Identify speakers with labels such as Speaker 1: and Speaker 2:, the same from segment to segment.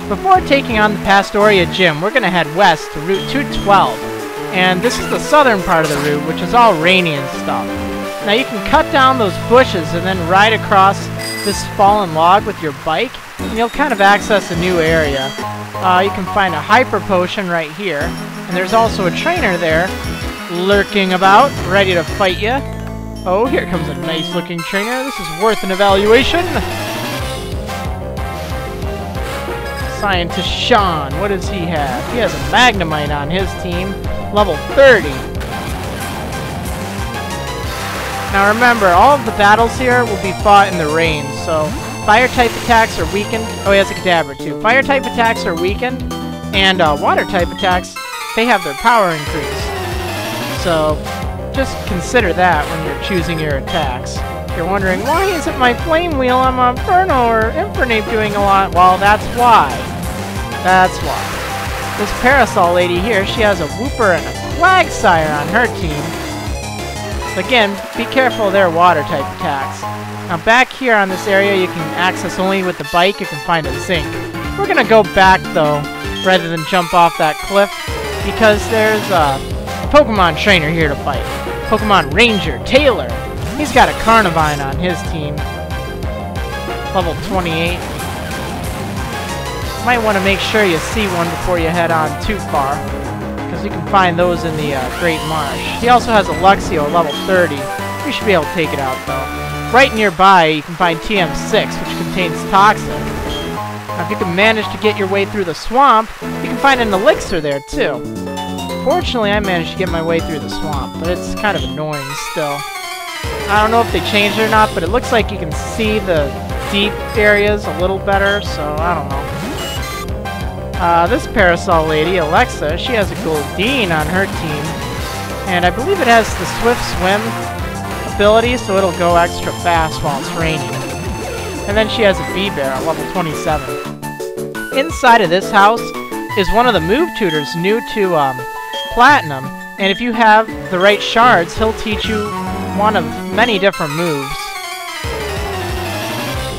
Speaker 1: Before taking on the Pastoria Gym, we're going to head west to Route 212. And this is the southern part of the route, which is all rainy and stuff. Now you can cut down those bushes and then ride across this fallen log with your bike, and you'll kind of access a new area. You can find a hyper potion right here, and there's also a trainer there lurking about, ready to fight you. Oh, here comes a nice looking trainer. This is worth an evaluation. Scientist Sean, what does he have? He has a MAGNEMITE on his team, level 30. Now remember, all of the battles here will be fought in the rain, so fire type attacks are weakened. Oh, he has a Kadabra too. Fire type attacks are weakened, and water type attacks, they have their power increased. So just consider that when you're choosing your attacks. If you're wondering, why isn't my flame wheel on my Inferno or Infernape doing a lot? Well, that's why. That's why. This Parasol lady here, she has a Wooper and a Quagsire on her team. Again, be careful of their water type attacks. Now back here on this area you can access only with the bike. You can find a zinc. We're gonna go back though, rather than jump off that cliff, because there's a Pokemon trainer here to fight. Pokemon Ranger Taylor. He's got a Carnivine on his team. Level 28. Might want to make sure you see one before you head on too far, because you can find those in the Great Marsh. He also has a LUXIO, level 30. You should be able to take it out, though. Right nearby, you can find TM6, which contains Toxin. Now, if you can manage to get your way through the swamp, you can find an elixir there, too. Fortunately, I managed to get my way through the swamp, but it's kind of annoying still. I don't know if they changed it or not, but it looks like you can see the deep areas a little better, so I don't know. This Parasol lady, Alexa, she has a GOLDEEN on her team, and I believe it has the Swift Swim ability, so it'll go extra fast while it's raining. And then she has a V-Bear, level 27. Inside of this house is one of the move tutors new to Platinum, and if you have the right shards, he'll teach you one of many different moves.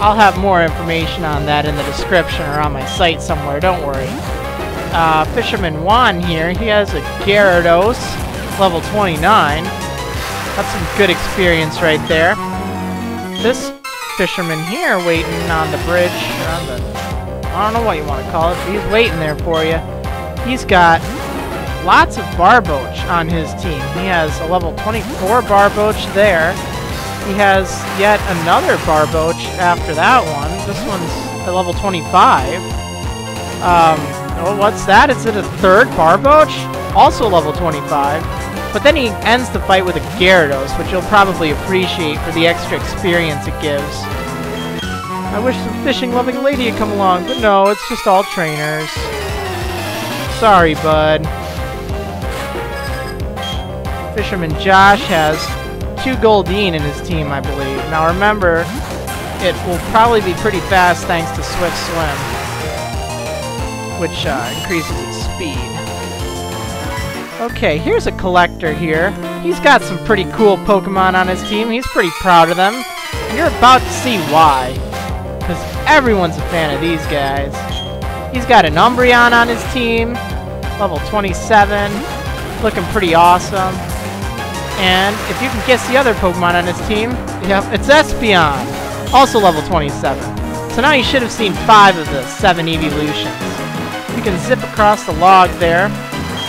Speaker 1: I'll have more information on that in the description or on my site somewhere, don't worry. Fisherman Juan here, he has a Gyarados, level 29. That's some good experience right there. This fisherman here waiting on the bridge, or on the, I don't know what you want to call it, but he's waiting there for you. He's got lots of Barboach on his team. He has a level 24 Barboach there. He has yet another Barboach after that one. This one's a level 25. Oh, what's that? Is it a third Barboach? Also level 25. But then he ends the fight with a Gyarados, which you'll probably appreciate for the extra experience it gives. I wish some fishing-loving lady had come along, but no, it's just all trainers. Sorry, bud. Fisherman Josh has 2 GOLDEEN in his team, I believe. Now remember, it will probably be pretty fast thanks to Swift Swim, which increases its speed. Okay, here's a collector here. He's got some pretty cool Pokemon on his team. He's pretty proud of them. And you're about to see why. Because everyone's a fan of these guys. He's got an Umbreon on his team, level 27, looking pretty awesome. And if you can guess the other Pokemon on his team, yep, it's Espeon, also level 27. So now you should have seen 5 of the 7 evolutions. You can zip across the log there,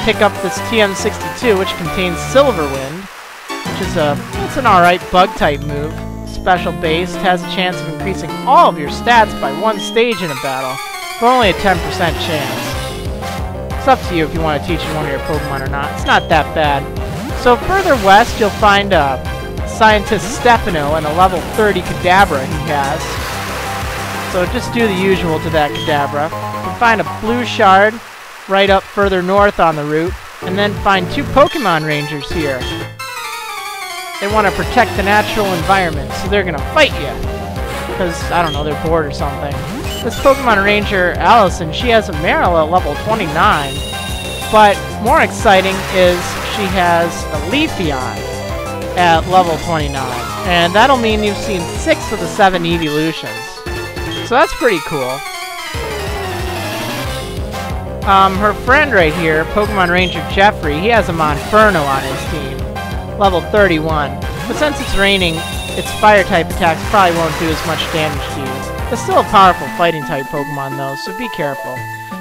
Speaker 1: pick up this TM62, which contains Silverwind, which is it's an alright bug-type move. Special based, has a chance of increasing all of your stats by 1 stage in a battle, but only a 10% chance. It's up to you if you want to teach it one of your Pokemon or not. It's not that bad. So further west, you'll find Scientist Stefano and a level 30 Kadabra he has. So just do the usual to that Kadabra. You can find a blue shard right up further north on the route, and then find 2 Pokemon Rangers here. They want to protect the natural environment, so they're going to fight you. Because, I don't know, they're bored or something. This Pokemon Ranger, Allison, she has a Marriland at level 29, but More exciting is she has a Leafeon at level 29. And that'll mean you've seen 6 of the 7 evolutions. So that's pretty cool. Her friend right here, Pokemon Ranger Jeffrey, he has a Monferno on his team. Level 31. But since it's raining, its fire-type attacks probably won't do as much damage to you. It's still a powerful fighting-type Pokemon though, so be careful.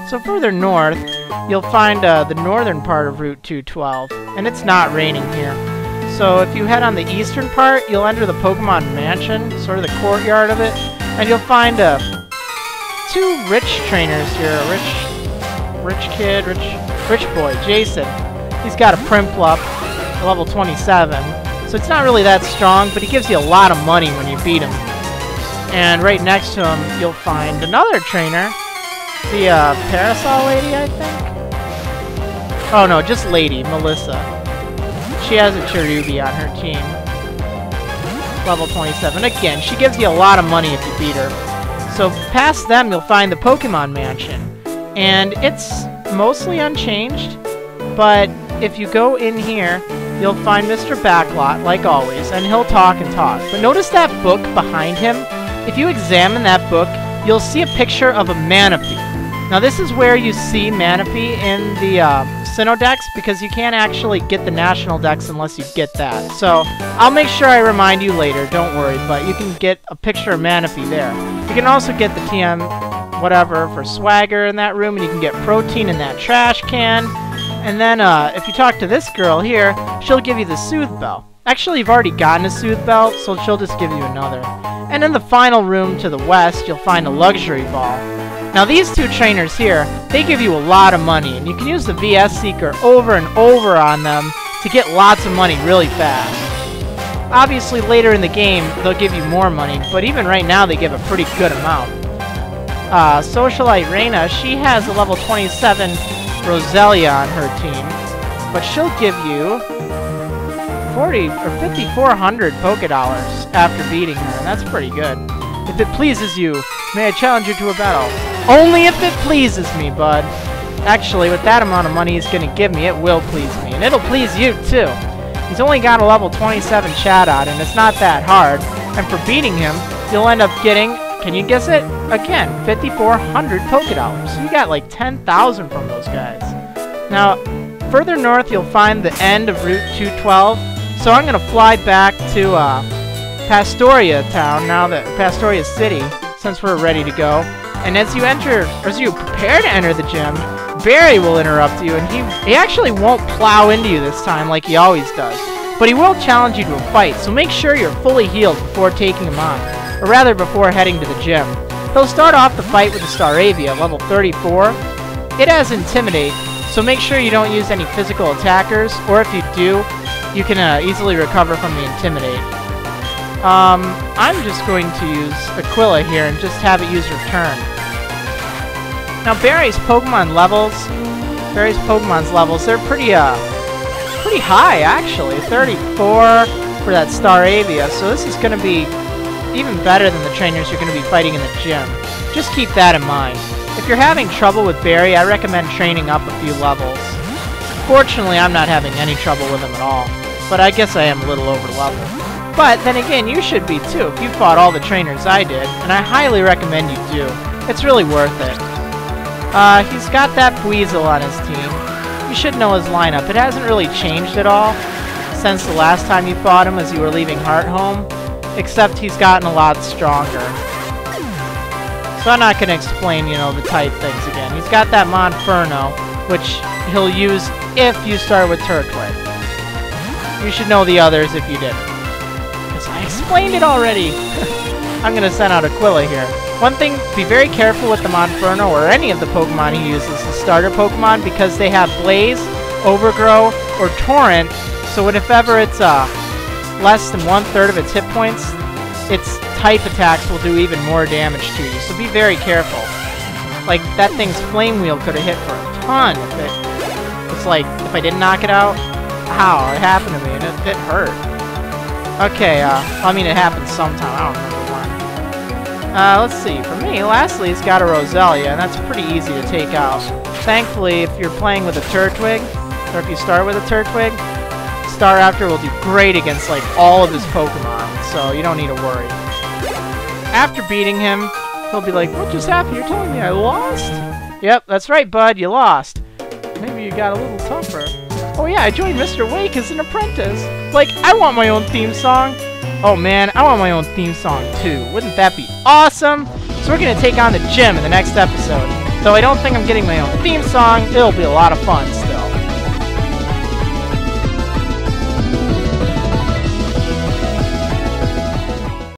Speaker 1: So further north, you'll find the northern part of Route 212, and it's not raining here. So if you head on the eastern part, you'll enter the Pokemon Mansion, sort of the courtyard of it, and you'll find 2 rich trainers here. A rich boy, Jason. He's got a Prinplup, level 27. So it's not really that strong, but he gives you a lot of money when you beat him. And right next to him, you'll find another trainer. The Parasol Lady, I think? Oh no, just Lady, Melissa. She has a Cherubi on her team. Level 27. Again, she gives you a lot of money if you beat her. So past them, you'll find the Pokemon Mansion. And it's mostly unchanged, but if you go in here, you'll find Mr. Backlot, like always, and he'll talk and talk. But notice that book behind him? If you examine that book, you'll see a picture of a Manaphy. Now this is where you see Manaphy in the Sinnoh Dex, because you can't actually get the National Dex unless you get that. So I'll make sure I remind you later, don't worry, but you can get a picture of Manaphy there. You can also get the TM whatever for Swagger in that room, and you can get Protein in that trash can. And then if you talk to this girl here, she'll give you the Soothe Bell. Actually, you've already gotten a Soothe Bell, so she'll just give you another. And in the final room to the west, you'll find a Luxury Ball. Now these 2 trainers here, they give you a lot of money, and you can use the VS Seeker over and over on them to get lots of money really fast. Obviously later in the game, they'll give you more money, but even right now they give a pretty good amount. Socialite Reina, she has a level 27 Roselia on her team, but she'll give you 5,400 Pokédollars after beating her, and that's pretty good. If it pleases you, may I challenge you to a battle? Only if it pleases me, bud. Actually, with that amount of money he's gonna give me, it will please me, and it'll please you too. He's only got a level 27 CHATOT, and it's not that hard, and for beating him, you'll end up getting, can you guess it? Again, 5,400 Pokédollars. So you got like 10,000 from those guys. Now, further north you'll find the end of Route 212. So I'm gonna fly back to Pastoria Town now that Pastoria City, since we're ready to go. And as you prepare to enter the gym, Barry will interrupt you, and he actually won't plow into you this time like he always does. But he will challenge you to a fight, so make sure you're fully healed before taking him on. Or rather, before heading to the gym. He'll start off the fight with the Staravia, level 34. It has Intimidate, so make sure you don't use any physical attackers, or if you do, you can easily recover from the Intimidate. I'm just going to use Aquila here and just have it use Return. Now Barry's Pokemon's levels, they're pretty high actually. 34 for that Staravia, so this is going to be even better than the trainers you're going to be fighting in the gym. Just keep that in mind. If you're having trouble with Barry, I recommend training up a few levels. Fortunately, I'm not having any trouble with him at all, but I guess I am a little over level. But then again, you should be too if you fought all the trainers I did, and I highly recommend you do. It's really worth it. He's got that Weasel on his team. You should know his lineup. It hasn't really changed at all since the last time you fought him as you were leaving Hearthome, except he's gotten a lot stronger. So I'm not going to explain, you know, the type things again. He's got that Monferno, which he'll use if you start with Turtwig. You should know the others if you didn't, because I explained it already. I'm going to send out Aquila here. One thing, be very careful with the Monferno or any of the Pokemon he uses, the starter Pokemon, because they have Blaze, Overgrow, or Torrent, so if ever it's less than 1/3 of its hit points, its type attacks will do even more damage to you, so be very careful. Like, that thing's Flame Wheel could have hit for a ton if it's like, if I didn't knock it out. How? It happened to me, and it hurt. Okay, I mean, it happened sometime, I don't remember when. Let's see, for me, lastly, it's got a Roselia, and that's pretty easy to take out. Thankfully, if you're playing with a Turtwig, Or if you start with a Turtwig, Staraptor will do great against like all of his Pokemon, so you don't need to worry. After beating him, he'll be like, what just happened? You're telling me I lost? Yep, that's right, bud, you lost. Maybe you got a little tougher. Oh yeah, I joined Mr. Wake as an apprentice. Like, I want my own theme song. Oh man, I want my own theme song too. Wouldn't that be awesome? So we're gonna take on the gym in the next episode. Though I don't think I'm getting my own theme song, it'll be a lot of fun.